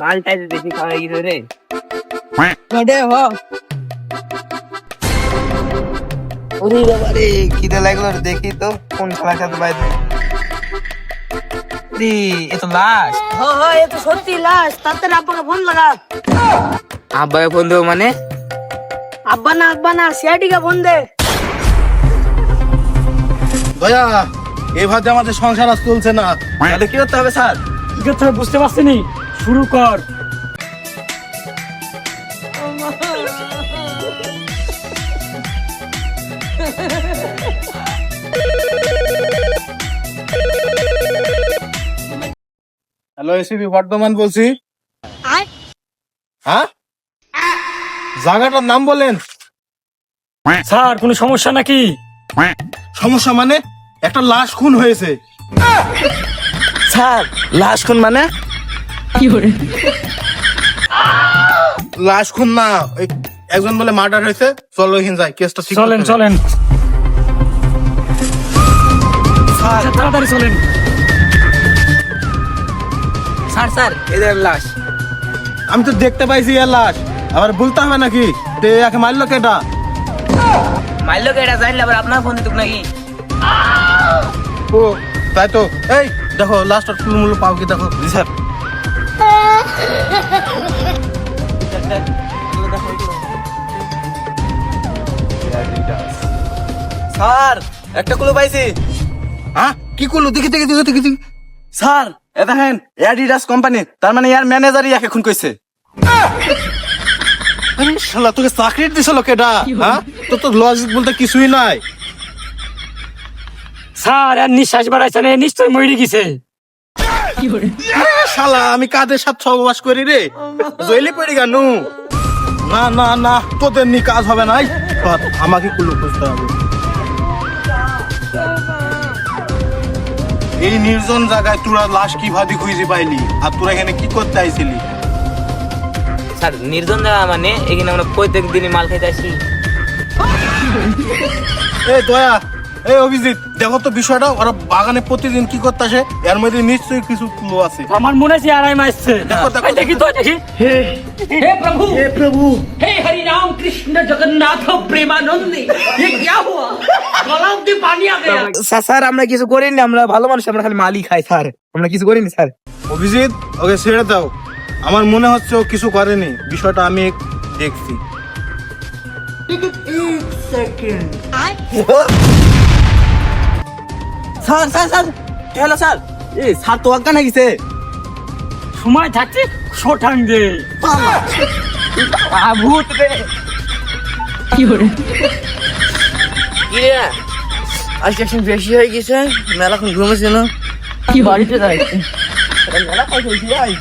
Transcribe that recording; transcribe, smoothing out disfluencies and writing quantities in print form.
মালটাই বেশি খাওয়া গেছে রে। ওরে বাবা রে, খিদে লাগলো রে, দেখি তো কোন শালার সাথে বাইরে। এ তো লাশ। এ তো সত্যি লাশ। তাড়াতাড়ি আব্বাকে ফোন লাগা। আব্বাকে ফোন দেবো মানে? আব্বা না সিআইডিকে ফোন দে। দয়া, এভাবে আমাদের সংসার আজ চলছে না। তাহলে কি করতে হবে স্যার? কি করতে হবে বুঝতে পারছি নি, শুরু কর। হ্যালো, এসিপি বর্ধমান বলছি। হ্যাঁ, জায়গাটার নাম বলেন। স্যার কোনো সমস্যা নাকি? সমস্যা মানে? একটা লাশ খুন হয়েছে স্যার লাশ কোন মানে? লাশ খুন না, একজন বলে মার্ডার হয়েছে। চলো এখানে যাই, কেসটা ঠিক চলেন করতে হবে। চলেন স্যার, তাড়াতাড়ি চলেন। স্যার এদের লাশ। আমি তো দেখতে পাইছি এর লাশ, আবার বলতে হবে নাকি যে একে মারলো কেটা? মারলো কে এটা জানলে আবার আপনার ফোন দিতুক নাকি? ও তাই তো। এই দেখো লাস্টটা ফুলমুলো পাও কি দেখো। জি স্যার। স্যার একটা কুলো পাইছি। হ্যাঁ, কি করলো? দেখি দেখি দেখি দেখি দেখি। স্যার এ দেখেন অ্যাডিডাস কোম্পানি, তার মানে ইয়ার ম্যানেজারই একে খুন কইছে। আরে শালা, তোকে চাকরি দিছিল কেটা? হ্যাঁ, তোর তো লজিক বলতে কিছুই নাই। স্যার আর নিঃশ্বাস বাড়াইছে না, নিশ্চয়ই মরে গেছে। শালা, আমি কাদের সাথে সহবাস করি রে? জইলে পড়ে গেল। না না না, তোদের নি কাজ হবে না। আমাকে কুলো খুঁজতে হবে। এই নির্জন জায়গায় তোরা লাশ কিভাবে খুঁজে পাইলি? আর তোরা এখানে কি করতে আইছিলি? স্যার নির্জন জায়গা মানে এখানে আমরা প্রত্যেক দিনই মাল খাইতে আসি। এই দয়া, এই অভিজিৎ, দেখো তো বিষয়টা। ওরা বাগানে প্রতিদিন কি করতে আসে? এর মধ্যে নিশ্চয়ই কিছু ক্লু আছে। আমার মনে হচ্ছে আড়াই মাসছে। দেখো, দেখো, এই দেখি তো দেখি। हे प्रभु हे हरि राम कृष्ण जगन्नाथ प्रेमानंदी ये क्या हुआ गला में पानी आ गया। স্যার আমরা কিছু করিনি, আমরা ভালো মানুষ, আমরা খালি মালই খাই স্যার, আমরা কিছু করিনি স্যার। অভিজিৎ, ওকে ছেড়ে দাও। আমার মনে হচ্ছে ও কিছু করেনি। বিষয়টা আমি দেখছি। Sir sir sir hello sir, এই স্যার তো অজ্ঞান হয়ে গেছে। সময় থাকছে শোটাং দে। ভূত রে। কি রে আজকে একটু বেশি হয়ে গেছে, মেলাক্ষণ ঘুমেছে না, কি বাড়িতে যাই মেলা খাই